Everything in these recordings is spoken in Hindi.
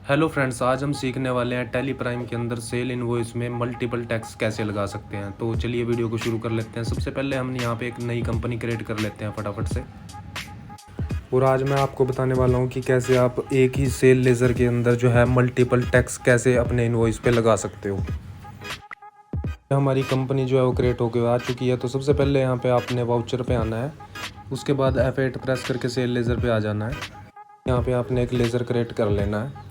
हेलो फ्रेंड्स, आज हम सीखने वाले हैं टैली प्राइम के अंदर सेल इनवॉइस में मल्टीपल टैक्स कैसे लगा सकते हैं। तो चलिए वीडियो को शुरू कर लेते हैं। सबसे पहले हम यहाँ पे एक नई कंपनी क्रिएट कर लेते हैं फटाफट से। और आज मैं आपको बताने वाला हूँ कि कैसे आप एक ही सेल लेज़र के अंदर जो है मल्टीपल टैक्स कैसे अपने इनवॉइस पे लगा सकते हो। हमारी कंपनी जो है वो क्रिएट होकर आ चुकी है। तो सबसे पहले यहाँ पे आपने वाउचर पे आना है, उसके बाद F8 प्रेस करके सेल लेज़र पे आ जाना है। यहाँ पे आपने एक लेज़र क्रिएट कर लेना है।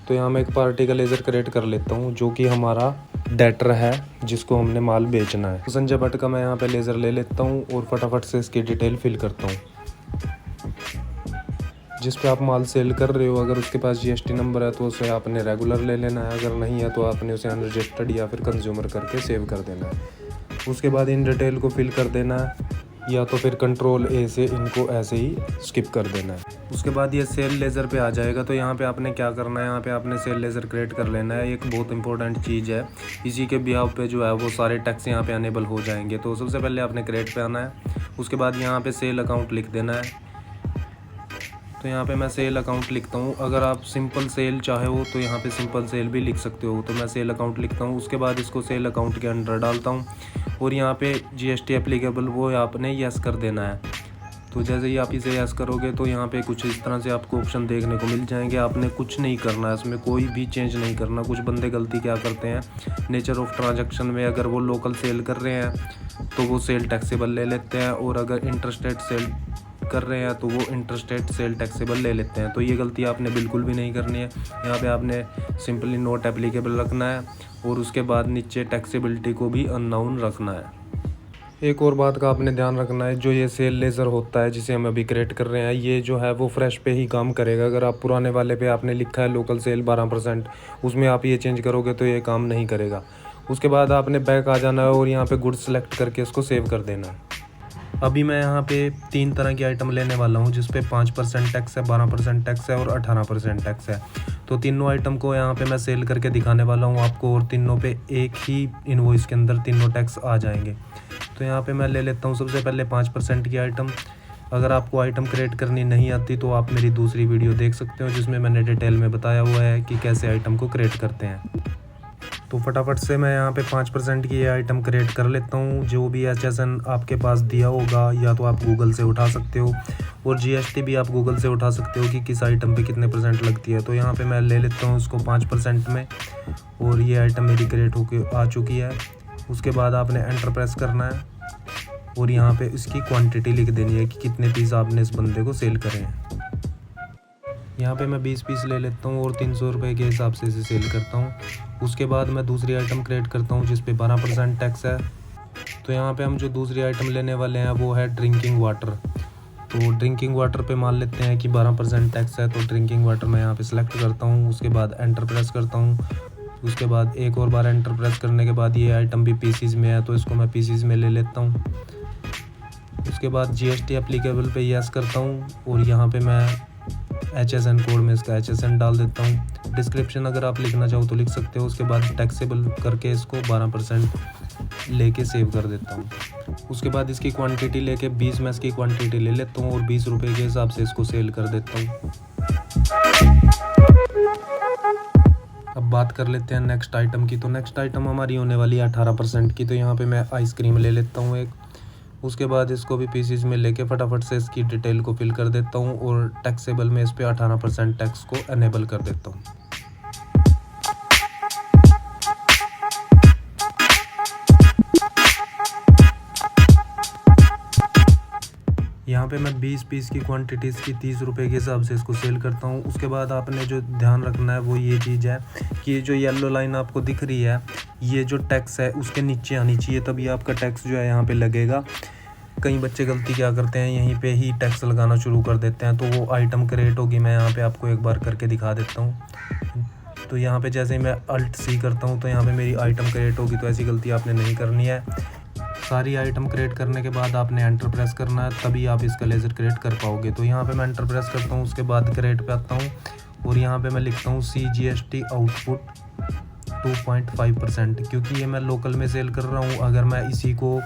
तो यहाँ मैं एक पार्टी का लेज़र क्रिएट कर लेता हूँ जो कि हमारा डेटर है जिसको हमने माल बेचना है। तो संजय भट्ट का मैं यहाँ पे लेज़र ले लेता हूँ और फटाफट से इसकी डिटेल फिल करता हूँ। जिस पे आप माल सेल कर रहे हो, अगर उसके पास GST नंबर है तो उसे आपने रेगुलर ले लेना है, अगर नहीं है तो आपने उसे अनरजिस्टर्ड या फिर कंज्यूमर करके सेव कर देना है। उसके बाद इन डिटेल को फिल कर देना है, या तो फिर कंट्रोल A से इनको ऐसे ही स्किप कर देना है। उसके बाद ये सेल लेज़र पे आ जाएगा। तो यहाँ पे आपने क्या करना है, यहाँ पे आपने सेल लेज़र क्रिएट कर लेना है। एक बहुत इंपॉर्टेंट चीज़ है, इसी के बिहाव पे जो है वो सारे टैक्स यहाँ पे अनेबल हो जाएंगे। तो सबसे पहले आपने क्रिएट पे आना है, उसके बाद यहाँ पे सेल अकाउंट लिख देना है। तो यहाँ पे मैं सेल अकाउंट लिखता हूँ। अगर आप सिंपल सेल चाहे हो तो यहाँ पे सिंपल सेल भी लिख सकते हो। तो मैं सेल अकाउंट लिखता हूँ, उसके बाद इसको सेल अकाउंट के अंडर डालता हूँ और यहाँ पे GST एप्लीकेबल वो आपने यस कर देना है। तो जैसे ही आप इसे यस करोगे तो यहाँ पे कुछ इस तरह से आपको ऑप्शन देखने को मिल जाएंगे। आपने कुछ नहीं करना है, इसमें कोई भी चेंज नहीं करना। कुछ बंदे गलती क्या करते हैं, नेचर ऑफ ट्रांजैक्शन में अगर वो लोकल सेल कर रहे हैं तो वो सेल टैक्सेबल ले लेते हैं, और अगर इंटरस्टेट सेल कर रहे हैं तो वो इंटरस्टेट सेल टैक्सेबल ले लेते हैं। तो ये गलती आपने बिल्कुल भी नहीं करनी है। यहाँ पे आपने सिंपली नॉट एप्लीकेबल रखना है और उसके बाद नीचे टैक्सेबिलिटी को भी अननाउन रखना है। एक और बात का आपने ध्यान रखना है, जो ये सेल लेज़र होता है जिसे हम अभी क्रिएट कर रहे हैं, ये जो है वो फ्रेश पे ही काम करेगा। अगर आप पुराने वाले पे आपने लिखा है लोकल सेल 12%, उसमें आप ये चेंज करोगे तो ये काम नहीं करेगा। उसके बाद आपने बैक आ जाना है और यहाँ पे गुड्स सेलेक्ट करके इसको सेव कर देना है। अभी मैं यहाँ पे 3 तरह की आइटम लेने वाला हूँ, जिस पे 5% टैक्स है, 12% टैक्स है और 18% टैक्स है। तो तीनों आइटम को यहाँ पे मैं सेल करके दिखाने वाला हूँ आपको, और तीनों पे एक ही इनवॉइस के अंदर तीनों टैक्स आ जाएंगे। तो यहाँ पे मैं ले लेता हूँ सबसे पहले 5% की आइटम। अगर आपको आइटम क्रिएट करनी नहीं आती तो आप मेरी दूसरी वीडियो देख सकते हो जिसमें मैंने डिटेल में बताया हुआ है कि कैसे आइटम को क्रिएट करते हैं। तो फटाफट से मैं यहाँ पे 5% की ये आइटम क्रिएट कर लेता हूँ। जो भी HSN आपके पास दिया होगा या तो आप गूगल से उठा सकते हो, और GST भी आप गूगल से उठा सकते हो कि किस आइटम पे कितने % लगती है। तो यहाँ पे मैं ले लेता हूँ उसको 5% में, और ये आइटम मेरी क्रिएट होकर आ चुकी है। उसके बाद आपने एंटर प्रेस करना है और यहाँ पे इसकी क्वांटिटी लिख देनी है कि कितने पीस आपने इस बंदे को सेल करे हैं। यहाँ पे मैं 20 पीस ले लेता हूँ और 300 रुपये के हिसाब से इसे सेल करता हूँ। उसके बाद मैं दूसरी आइटम क्रिएट करता हूँ जिस पे 12% टैक्स है। तो यहाँ पे हम जो दूसरी आइटम लेने वाले हैं वो है ड्रिंकिंग वाटर। तो ड्रिंकिंग वाटर पे मान लेते हैं कि 12% टैक्स है, तो ड्रिंकिंग वाटर मैं यहाँ पे सिलेक्ट करता हूँ। उसके बाद एंटर प्रेस करता हूँ। उसके बाद एक और बार एंटर प्रेस करने के बाद ये आइटम भी पीसीज में है, तो इसको मैं पीसीज में ले लेता हूँ। उसके बाद GST एप्लीकेबल पे यस करता हूँ, और यहाँ पे मैं HSN कोड में इसका HSN डाल देता हूँ। डिस्क्रिप्शन अगर आप लिखना चाहो तो लिख सकते हो। उसके बाद टैक्सेबल करके इसको 12% लेके सेव कर देता हूँ। उसके बाद इसकी क्वांटिटी लेके 20 मैं इसकी क्वांटिटी ले लेता हूँ और 20 रुपये के हिसाब से इसको सेल कर देता हूँ। अब बात कर लेते हैं नेक्स्ट आइटम की। तो नेक्स्ट आइटम हमारी होने वाली है 18% की। तो यहाँ पे मैं आइसक्रीम ले लेता हूँ एक। उसके बाद इसको भी पीसीज में लेके फटाफट से इसकी डिटेल को फिल कर देता हूँ और टैक्सेबल में इस पे 18% टैक्स को अनेबल कर देता हूँ। यहाँ पे मैं 20 पीस की क्वांटिटी इसकी 30 रुपये के हिसाब से इसको सेल करता हूँ। उसके बाद आपने जो ध्यान रखना है वो ये चीज़ है कि ये जो येलो लाइन आपको दिख रही है, ये जो टैक्स है उसके नीचे आनी चाहिए, तभी आपका टैक्स जो है यहाँ पे लगेगा। कई बच्चे गलती क्या करते हैं, यहीं पे ही टैक्स लगाना शुरू कर देते हैं, तो वो आइटम क्रिएट होगी। मैं यहाँ पे आपको एक बार करके दिखा देता हूँ। तो यहाँ पे जैसे ही मैं Alt C करता हूँ तो यहाँ पे मेरी आइटम क्रिएट होगी। तो ऐसी गलती आपने नहीं करनी है। सारी आइटम क्रिएट करने के बाद आपने एंटर प्रेस करना है, तभी आप इसका लेज़र क्रिएट कर पाओगे। तो यहाँ पे मैं एंटर प्रेस करता हूँ, उसके बाद क्रिएट पे आता हूँ और यहाँ पे मैं लिखता हूँ CGST आउटपुट 2.5%, क्योंकि ये मैं लोकल में सेल कर रहा हूँ। अगर मैं इसी को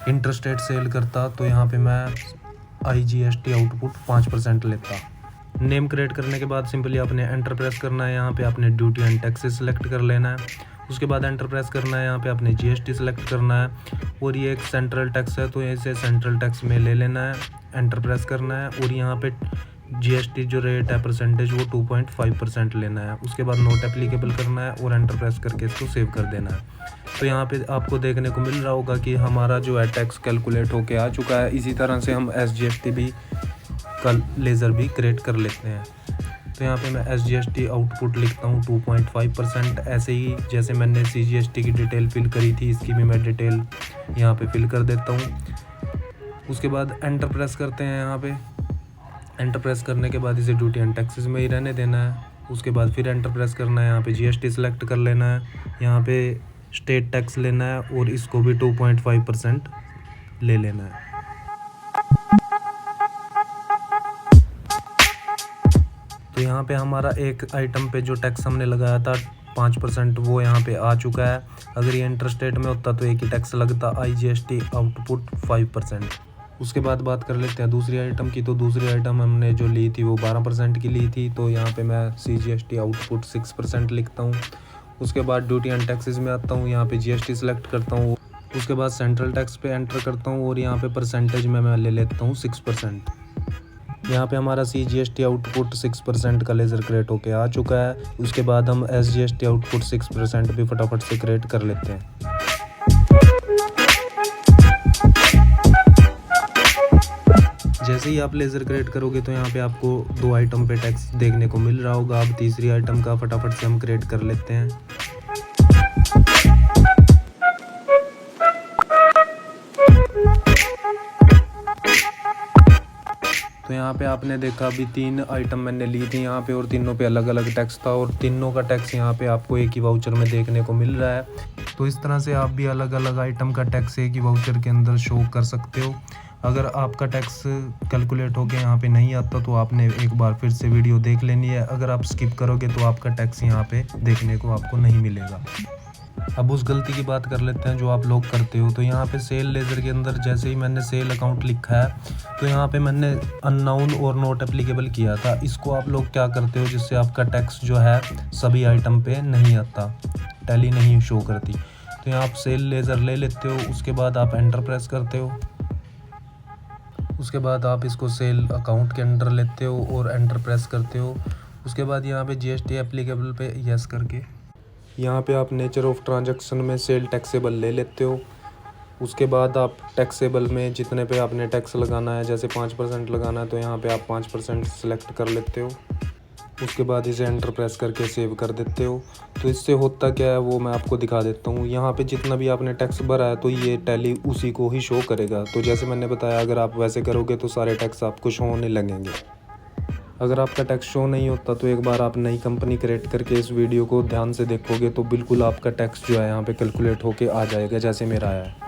इंटरस्टेट सेल करता तो यहाँ पे मैं IGST आउटपुट 5% लेता। नेम क्रिएट करने के बाद सिंपली आपने एंटर प्रेस करना है। यहाँ पे आपने ड्यूटी एंड टैक्सेस सेलेक्ट कर लेना है। उसके बाद एंटर प्रेस करना है। यहाँ पे आपने जीएसटी सेलेक्ट करना है और ये एक सेंट्रल टैक्स है तो इसे सेंट्रल टैक्स में ले लेना है। एंटर प्रेस करना है और यहाँ पे जीएसटी जो रेट है परसेंटेज वो 2.5% लेना है। उसके बाद नोट एप्लीकेबल करना है और एंटर प्रेस करके इसको सेव कर देना है। तो यहाँ पे आपको देखने को मिल रहा होगा कि हमारा जो है टैक्स कैलकुलेट होके आ चुका है। इसी तरह से हम एसजीएसटी भी का लेज़र भी क्रिएट कर लेते हैं। तो यहाँ पे मैं एसजीएसटी आउटपुट लिखता हूँ 2.5%। ऐसे ही जैसे मैंने सीजीएसटी की डिटेल फिल करी थी इसकी भी मैं डिटेल यहाँ पे फिल कर देता हूँ। उसके बाद एंटर प्रेस करते हैं। यहाँ पे एंटर प्रेस करने के बाद इसे ड्यूटी एंड टैक्सेस में ही रहने देना है। उसके बाद फिर एंटर प्रेस करना है। यहाँ पे जीएसटी सेलेक्ट कर लेना है। यहाँ पे स्टेट टैक्स लेना है और इसको भी 2.5% ले लेना है। तो यहाँ पे हमारा एक आइटम पे जो टैक्स हमने लगाया था 5% वो यहाँ पे आ चुका है। अगर ये इंटर स्टेट में होता तो एक ही टैक्स लगता, आईजीएसटी आउटपुट 5%। उसके बाद बात कर लेते हैं दूसरी आइटम की। तो दूसरी आइटम हमने जो ली थी वो 12% की ली थी। तो यहाँ पे मैं सीजीएसटी आउटपुट 6% लिखता हूँ। उसके बाद ड्यूटी एंड टैक्सेस में आता हूँ। यहाँ पे जीएसटी सेलेक्ट करता हूँ। उसके बाद सेंट्रल टैक्स पे एंटर करता हूँ और यहाँ पे परसेंटेज में मैं ले लेता हूँ 6%। यहाँ पे हमारा सीजीएसटी आउटपुट 6% का लेज़र क्रिएट होके आ चुका है। उसके बाद हम एसजीएसटी आउटपुट 6% भी फटाफट से क्रिएट कर लेते हैं। जैसे ही आप लेज़र क्रिएट करोगे तो यहाँ पे आपको 2 आइटम पे टैक्स देखने को मिल रहा होगा। अब तीसरी आइटम का फटाफट से हम क्रिएट कर लेते हैं। तो यहाँ पे आपने देखा अभी 3 आइटम मैंने ली थी यहाँ पे और तीनों पे अलग अलग टैक्स था और तीनों का टैक्स यहाँ पे आपको एक ही वाउचर में देखने को मिल रहा है। तो इस तरह से आप भी अलग अलग आइटम का टैक्स एक ही वाउचर के अंदर शो कर सकते हो। अगर आपका टैक्स कैलकुलेट होके यहाँ पे नहीं आता तो आपने एक बार फिर से वीडियो देख लेनी है। अगर आप स्किप करोगे तो आपका टैक्स यहाँ पे देखने को आपको नहीं मिलेगा। अब उस गलती की बात कर लेते हैं जो आप लोग करते हो। तो यहाँ पे सेल लेज़र के अंदर जैसे ही मैंने सेल अकाउंट लिखा है तो यहाँ पे मैंने अननाउन और नॉट एप्लीकेबल किया था। इसको आप लोग क्या करते हो जिससे आपका टैक्स जो है सभी आइटम पे नहीं आता, टैली नहीं शो करती। तो यहाँ आप सेल लेज़र ले लेते हो। उसके बाद आप एंटर प्रेस करते हो। उसके बाद आप इसको सेल अकाउंट के अंदर लेते हो और एंटर प्रेस करते हो। उसके बाद यहाँ पे जीएसटी एप्लीकेबल पे यस करके यहाँ पे आप नेचर ऑफ ट्रांजैक्शन में सेल टैक्सेबल ले लेते हो। उसके बाद आप टैक्सेबल में जितने पे आपने टैक्स लगाना है, जैसे 5% लगाना है तो यहाँ पे आप 5% सेलेक्ट कर लेते हो। उसके बाद इसे एंटर प्रेस करके सेव कर देते हो। तो इससे होता क्या है वो मैं आपको दिखा देता हूँ। यहाँ पे जितना भी आपने टैक्स भरा है तो ये टैली उसी को ही शो करेगा। तो जैसे मैंने बताया अगर आप वैसे करोगे तो सारे टैक्स आपको शो होने लगेंगे। अगर आपका टैक्स शो नहीं होता तो एक बार आप नई कंपनी क्रिएट करके इस वीडियो को ध्यान से देखोगे तो बिल्कुल आपका टैक्स जो है यहाँ पे कैलकुलेट होके आ जाएगा जैसे मेरा आया है।